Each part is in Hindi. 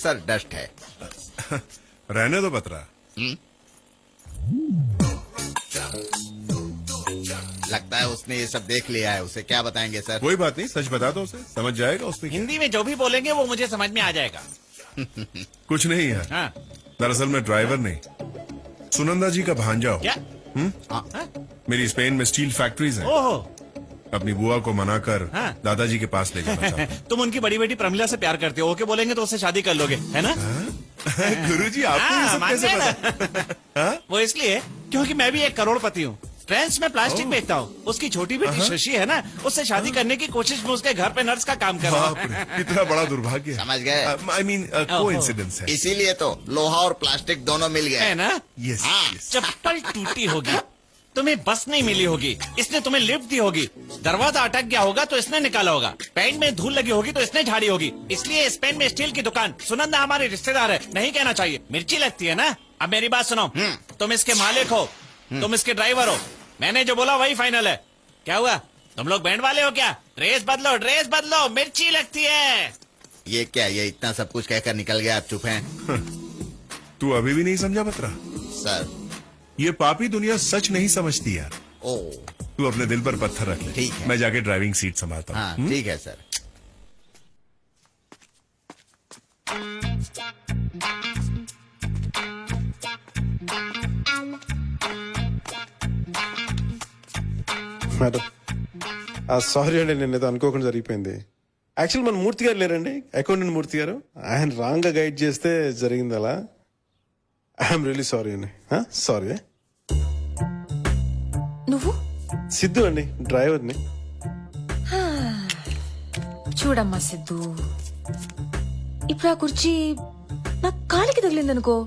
सर डस्ट है। रहने दो बतरा। लगता है उसने ये सब देख लिया है, उसे क्या बताएंगे सर? कोई बात नहीं, सच बता दो उसे, समझ जाएगा उसने क्या। हिंदी में जो भी बोलेंगे वो मुझे समझ में आ जाएगा। कुछ नहीं है, हाँ। दरअसल मैं ड्राइवर नहीं, सुनंदा जी का भांजा हूँ। क्या? हाँ। मेरी स्पेन में स्टील फैक्ट्रीज हैं। ओहो। अपनी बुआ को मनाकर हाँ। दादाजी के पास ले जाना चाहता हूँ। तुम उनकी बड़ी बेटी प्रमिला से प्यार करते हो, ओके बोलेंगे तो उससे शादी कर लोगे, है ना? गुरुजी आपको ये हाँ, सब मान कैसे गया पता? ना? वो इसलिए क्योंकि मैं भी एक करोड़पति हूँ। फ्रेंच में प्लास्टिक बेचता हूँ। उसकी छोटी बेटी शशि है ना, उससे शादी करने की कोशिश में उसके घर पे नर्स का काम कर रहा बाप रे, इतना बड़ा दुर्भाग्य। समझ गए? आई मीन कोइंसिडेंस है। इसीलिए तो लोहा और प्लास्टिक दोनों मिल है गए। ना? यस हाँ। यस। चप्पल टूटी होगी, तुम्हें बस नहीं मिली होगी, इसने तुम्हें लिफ्ट दी होगी, दरवाजा अटक गया होगा तो इसने निकाला होगा, पैंट में धूल लगी होगी तो इसने झाड़ी होगी। इसलिए स्पेन में स्टील की दुकान, सुनंदा हमारी रिश्तेदार है, नहीं कहना चाहिए, मिर्ची लगती है ना। अब मेरी बात सुनो, तुम इसके मालिक हो, तुम इसके ड्राइवर हो, मैंने जो बोला वही फाइनल है। क्या हुआ, तुम लोग बैंड वाले हो क्या? ड्रेस बदलो, मिर्ची लगती है। ये क्या, ये इतना सब कुछ कहकर निकल गया, आप चुप हैं? तू अभी भी नहीं समझा बतरा? सर। ये पापी दुनिया सच नहीं समझती यार। ओ तू अपने दिल पर पत्थर रख ले, ठीक है। मैं जाके ड्राइविंग सीट संभालता हूँ। हाँ ठीक है सर। మేడం సారీ అండి, నేను ఏదో అనుకోకుండా జరిగిపోయింది. యాక్చువల్ మన మూర్తి గారు లేరండి, అకౌంటెంట్ మూర్తి గారు, ఆయన రాంగ్ గా గైడ్ చేస్తే జరిగింది అలా. ఐఎమ్ రియలీ సారీ అండి. సారీ. నువ్వు సిద్ధు అండి, డ్రైవర్ని. చూడమ్మా సిద్ధు, ఇప్పుడు ఆ కుర్చీ నా కాలికి తగిలిందనుకో,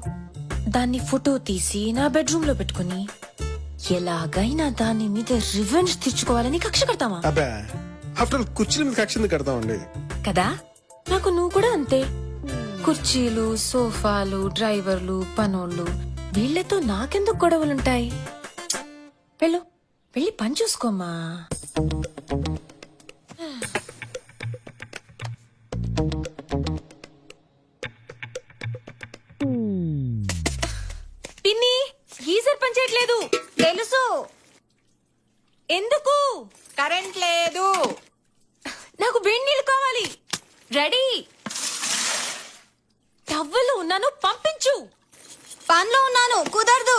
దాన్ని ఫోటో తీసి నా బెడ్రూమ్ లో పెట్టుకుని ఎలాగైనా దాని మీద రివెంజ్ తీర్చుకోవాలని కక్ష కడతామా? అబ్బా, ఆఫ్టర్ ఆల్ కుర్చీల మీద కక్ష ఎందుకు కడతామండి? కదా, నాకు నువ్వు కూడా అంతే. కుర్చీలు, సోఫాలు, డ్రైవర్లు, పనోళ్ళు, వీళ్లతో నాకెందుకు గొడవలుంటాయి? వెళ్ళు, వెళ్ళి పని చూసుకోమ్మా. పిన్ని, గీజర్ పనిచేయట్లేదు. తెలుసు, ఎందుకు? కరెంట్ లేదు. నాకు వేడి నీళ్ళు కావాలి. రెడీ. టవ్వలు ఉన్నాను, పంపించు. పనిలో ఉన్నాను, కుదరదు.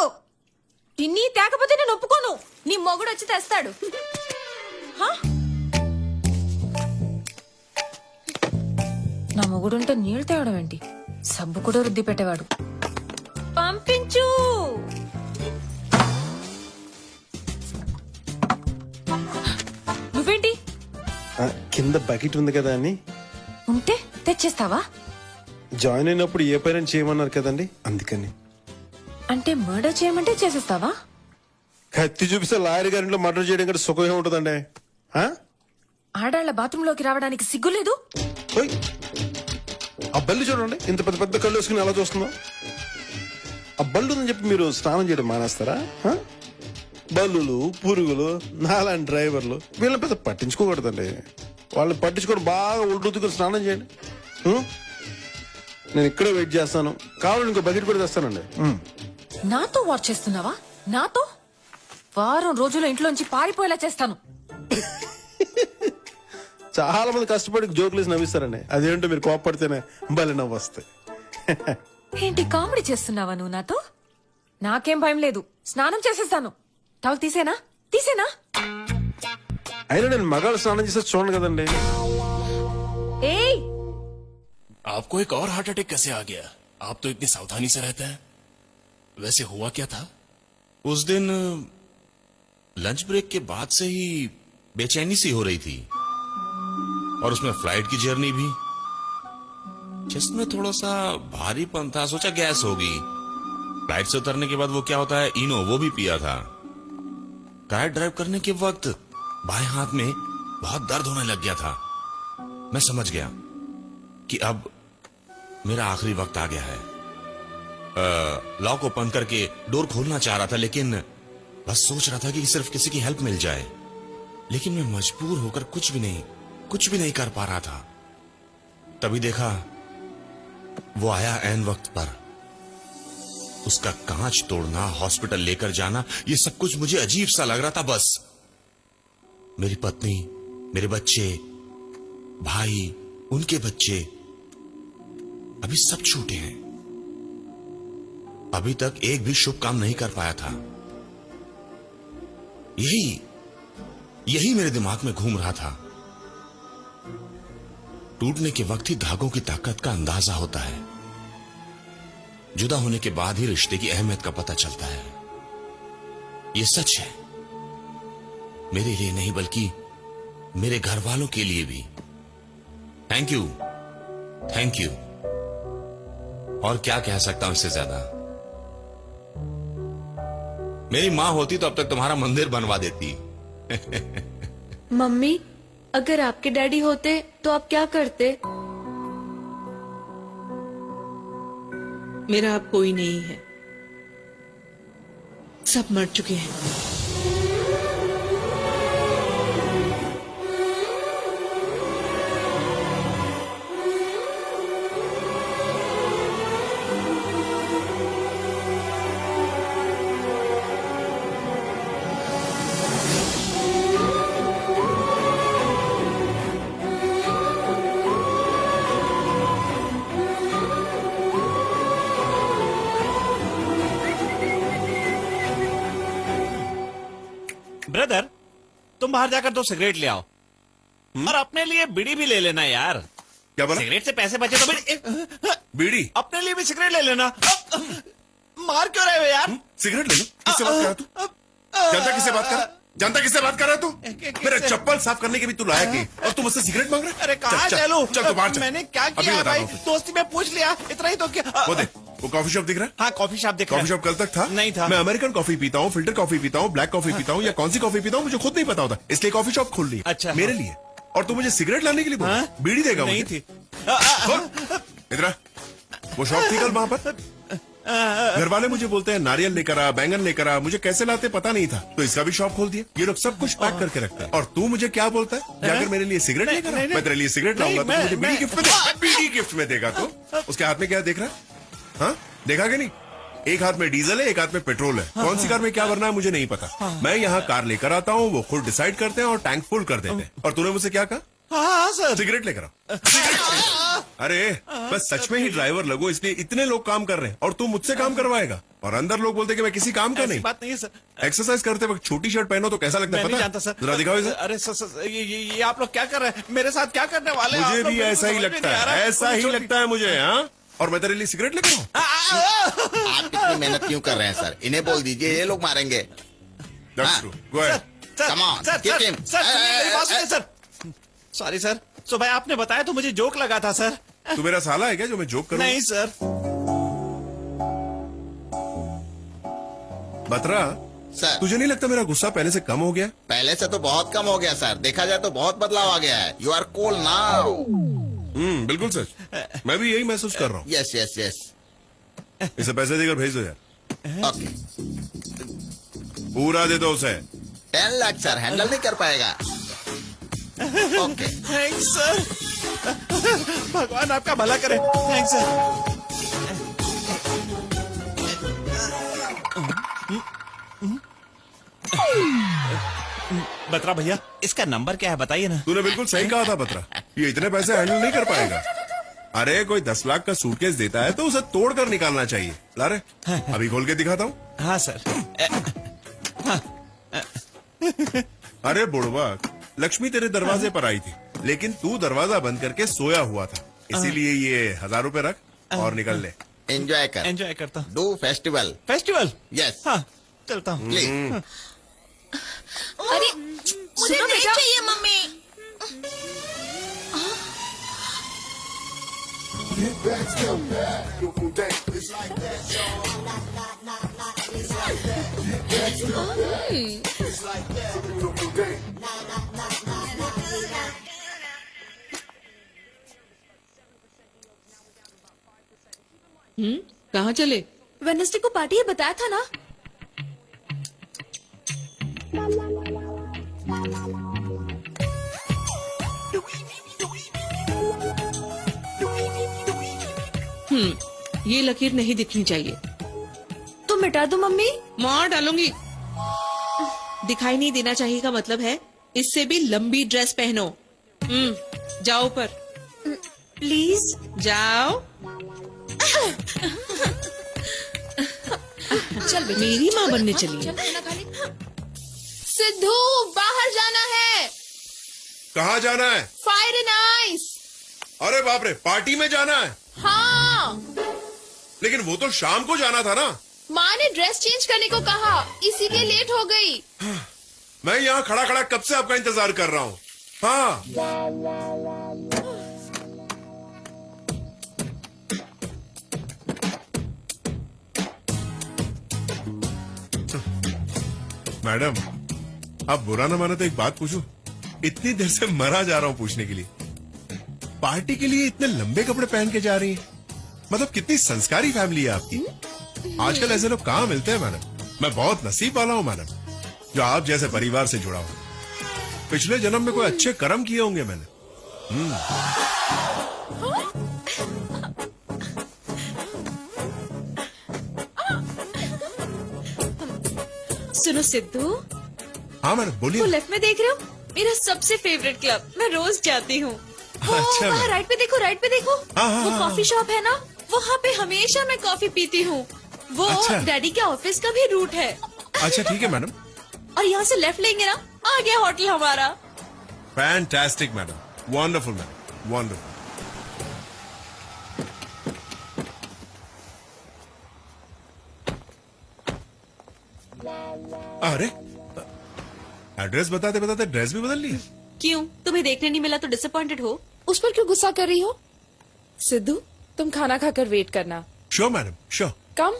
పిన్ని తేకపోతే నేను ఒప్పుకోను. నీ మొగుడు వచ్చి తెస్తాడు. హా? నా మొగుడుంటే నీళ్ళు తేవడం ఏంటి? సబ్బు కూడా రుద్ది పెట్టేవాడు. పంపించు. నువ్వేంటి? కింద బకెట్ ఉంది కదా అని. ఉంటే తెచ్చేస్తావా? జాయిన్ అయినప్పుడు ఏ పేరెంట్ చేయమన్నారు కదండి, అందుకని. అంటే మర్డర్ చేయమంటే చేసేస్తావా? కత్తి చూపిస్తే లాయర్ గారింట్లో మర్డర్ చేయడం కంటే సుఖమే ఉంటుందండి. ఆడాళ్ల బాత్రూమ్ లోకి రావడానికి సిగ్గులేదు? ఓయ్, ఆ బల్లి చూడండి, ఇంత పెద్ద పెద్ద కళ్ళు వేసుకుని ఎలా చూస్తుందో. ఆ బల్లు ఉందని చెప్పి మీరు స్నానం చేయడం మానేస్తారా? బల్లులు, పురుగులు, నాలాంటి డ్రైవర్లు వీళ్ళని పెద్ద పట్టించుకోకూడదండి. వాళ్ళని పట్టించుకొని బాగా ఉల్లుతుకుని స్నానం చేయండి. నేను ఇక్కడే వెయిట్ చేస్తాను, కావాలని ఇంకో బకెట్ కూడా తెస్తానండి. నాతో వాచ్ చేస్తున్నావా? నాతో వారం రోజుల్లో ఇంట్లోంచి పారిపోయేలా చేస్తాను. చాలా మంది కష్టపడి జోకులేసి నవ్విస్తారండి, అదేంటో మీరు కోపడితేనే భలే నవ్వు వస్తాయి. ఏంటి కామెడీ చేస్తున్నావా నువ్వు నాతో? నాకేం భయం లేదు, స్నానం చేసేస్తాను. టవల్ తీసేనా? అయినా నేను మగాళ్ళు స్నానం చేస్తే చూడండి కదండి. ఏయ్, आपको एक और हार्ट अटैक कैसे आ गया? आप तो इतनी सावधानी से रहते हैं. वैसे हुआ क्या था? उस दिन लंच ब्रेक के बाद से ही बेचैनी सी हो रही थी और उसमें फ्लाइट की जर्नी भी. चेस्ट में थोड़ा सा भारीपन था, सोचा गैस होगी. फ्लाइट से उतरने के बाद वो क्या होता है, इनो, वो भी पिया था. कार ड्राइव करने के वक्त बाएं हाथ में बहुत दर्द होने लग गया था. मैं समझ गया कि अब मेरा आखिरी वक्त आ गया है. लॉक ओपन करके डोर खोलना चाह रहा था, लेकिन बस सोच रहा था कि सिर्फ किसी की हेल्प मिल जाए. लेकिन मैं मजबूर होकर कुछ भी नहीं कर पा रहा था. तभी देखा वो आया ऐन वक्त पर। उसका कांच तोड़ना, हॉस्पिटल लेकर जाना, ये सब कुछ मुझे अजीब सा लग रहा था। बस मेरी पत्नी, मेरे बच्चे, भाई, उनके बच्चे अभी सब छूटे हैं। अभी तक एक भी शुभ काम नहीं कर पाया था। यही मेरे दिमाग में घूम रहा था। टूटने के वक्त ही धागों की ताकत का अंदाजा होता है। जुदा होने के बाद ही रिश्ते की अहमियत का पता चलता है। ये सच है, मेरे लिए नहीं बल्कि मेरे घर वालों के लिए भी। Thank you, thank you. और क्या कह सकता हूं इससे ज्यादा। मेरी मां होती तो अब तक तुम्हारा मंदिर बनवा देती। मम्मी, अगर आपके डैडी होते तो आप क्या करते? मेरा अब कोई नहीं है, सब मर चुके हैं। ब्रदर, तुम बाहर जाकर 2 सिगरेट ले आओ और अपने लिए बीड़ी भी ले लेना यार। क्या बोला? सिगरेट से पैसे बचे तो बीड़ी? अपने लिए भी सिगरेट ले लेना। मार क्यों रहे हो यार? सिगरेट ले लो। किससे बात कर रहा तू? जानता किससे बात कर रहा? जानता किससे बात कर रहा तू? मेरे चप्पल साफ करने के भी तू लायक है और तू मुझसे सिगरेट मांग रहा है? अरे कहाँ चल, चलूं? चल तू बाहर चल। मैंने क्या अभी किया है बता भाई? रहा हूँ। दोस्ती में पूछ लिया, इतना ही तो क्या। वो देख, वो कॉफी शॉप दिख रहा है? हाँ, कॉफी शॉप देख रहा कॉफी है। शॉप कल तक था? नहीं था। मैं अमेरिकन कॉफी पीता हूँ, फिल्टर कॉफी पीता हूँ, ब्लैक कॉफी पीता हूँ या कौन सी कॉफी पीता हूँ मुझे खुद नहीं पता होता, इसलिए कॉफी शॉप खोल ली। अच्छा। मेरे लिए। और तू मुझे सिगरेट लाने के लिए बोला? हाँ? बीड़ी देगा नहीं मुझे? थी। इधर आ। वो शॉप थी कल वहां पर? घर वाले मुझे बोलते हैं नारियल लेकर आ, बैंगन लेकर आ, मुझे कैसे लाते पता नहीं था, तो इसका भी शॉप खोल दिया। ये लोग सब कुछ पैक करके रखते हैं और तू मुझे क्या बोलता है? जाकर मेरे लिए सिगरेट नहीं, लेकर आ। नहीं, मैं तेरे लिए सिगरेट नहीं, लाऊंगा तो मुझे बीड़ी मैं- गिफ्ट में देगा। बीड़ी गिफ्ट में देगा तो उसके हाथ में क्या देख रहा है? हाँ, देखा कि नहीं? एक हाथ में डीजल है, एक हाथ में पेट्रोल है। कौन सी कार में क्या भरना है मुझे नहीं पता। मैं यहाँ कार लेकर आता हूँ, वो खुद डिसाइड करते हैं और टैंक फुल कर देते हैं। और तूने मुझसे क्या कहा? हाँ सर। सिगरेट लेकर आओ। अरे बस सच में ही ड्राइवर लगो, इसलिए इतने लोग काम कर रहे हैं और तू मुझसे काम करवाएगा। और अंदर लोग बोलते कि मैं किसी काम का ऐसी नहीं। बात नहीं है सर। एक्सरसाइज करते वक्त छोटी शर्ट पहनो तो कैसा लगता है मैं नहीं पता जानता सर। जरा दिखाओ इसे। अरे सर, ये आप लोग क्या कर रहे हैं? मेरे साथ क्या करने वाले हैं? आप मुझे लोग भी मेरे को ऐसा ही समझ में लगता नहीं आ रहा है, ऐसा ही छोटी- लगता है मुझे। हाँ, और मैं तेरे लिए सिगरेट लेकर आऊं? आप इतनी मेहनत क्यों कर रहे हैं सर? इन्हें बोल दीजिए, ये लोग मारेंगे। That's true. Go ahead. Sir, Come on, sir, kick sir, him. Sir, सुनिए, मेरी बात सुनिए सर। सॉरी सर, सुबह आपने बताया तो मुझे जोक लगा था सर। तू मेरा साला है क्या जो मैं जोक करूं? नहीं सर। बतरा, सर, तुझे नहीं लगता मेरा गुस्सा पहले से कम हो गया? पहले से तो बहुत कम हो गया सर। देखा जाए तो बहुत बदलाव आ गया है। You are cool now. बिल्कुल सच। मैं भी यही महसूस कर रहा हूँ। Yes yes yes. इसे पैसे देकर भेज दो यार। ओके, पूरा दे दो उसे। 10 लाख सर, हैंडल नहीं कर पाएगा। Okay, thanks sir. भगवान आपका भला करे। Thanks sir. बतरा भैया, इसका नंबर क्या है बताइए ना। तूने बिल्कुल सही कहा था बतरा, ये इतने पैसे हैंडल नहीं कर पाएगा। अरे कोई 10 लाख का सूटकेस देता है तो उसे तोड़ कर निकालना चाहिए। ला रे, अभी खोल के दिखाता हूँ। हाँ सर। अरे बुढ़वा, लक्ष्मी तेरे दरवाजे पर आई थी, लेकिन तू दरवाजा बंद करके सोया हुआ था, इसीलिए ये 1000 रुपए रख और निकल ले। एंजॉय कर। एंजॉय करता हूँ। Do festival. फेस्टिवल? यस। हाँ, चलता हूँ। प्लीज। अरे मुझे नहीं चाहिए मम्मी। कहाँ चले? वेडनेसडे को पार्टी है, बताया था ना। ये लकीर नहीं दिखनी चाहिए। तुम मिटा दो मम्मी। मार डालूंगी। दिखाई नहीं देना चाहिए का मतलब है इससे भी लंबी ड्रेस पहनो। जाओ ऊपर। प्लीज। जाओ। चल बेटा, मेरी माँ बनने चली है। खाना खा ले। सिद्धू, बाहर जाना है। कहाँ जाना है? Fire and ice. अरे बाप रे, पार्टी में जाना है? हाँ, लेकिन वो तो शाम को जाना था ना। माँ ने ड्रेस चेंज करने को कहा, इसीलिए लेट हो गई। मैं यहाँ खड़ा खड़ा कब से आपका इंतजार कर रहा हूँ। हाँ, मैडम आप बुरा ना माने तो एक बात पूछूं? इतनी देर से मरा जा रहा हूं पूछने के लिए। पार्टी के लिए इतने लंबे कपड़े पहन के जा रही हैं? मतलब कितनी संस्कारी फैमिली है आपकी। आजकल ऐसे लोग कहाँ मिलते हैं मैडम। मैं बहुत नसीब वाला हूँ मैडम, जो आप जैसे परिवार से जुड़ा हूं। पिछले जन्म में कोई अच्छे कर्म किए होंगे मैंने। सुनो सिद्धू, हाँ मैडम वो बोलिए। लेफ्ट में देख रहे हो, मेरा सबसे फेवरेट क्लब, मैं रोज जाती हूँ। अच्छा वहाँ मैडम। राइट पे देखो, राइट पे देखो। हाँ, हाँ, वो हाँ, कॉफी शॉप है ना, वहाँ पे हमेशा मैं कॉफी पीती हूँ। वो अच्छा। डैडी के ऑफिस का भी रूट है। अच्छा ठीक है मैडम। और यहाँ से लेफ्ट लेंगे ना, आ गया होटल हमारा। Fantastic madam, wonderful madam, wonderful. अरे एड्रेस बताते बताते ड्रेस भी बदल ली है। क्यों, तुम्हें देखने नहीं मिला तो डिसअपॉइंटेड हो? उस पर क्यों गुस्सा कर रही हो? सिद्धू, तुम खाना खाकर वेट करना। Sure madam, sure. कम।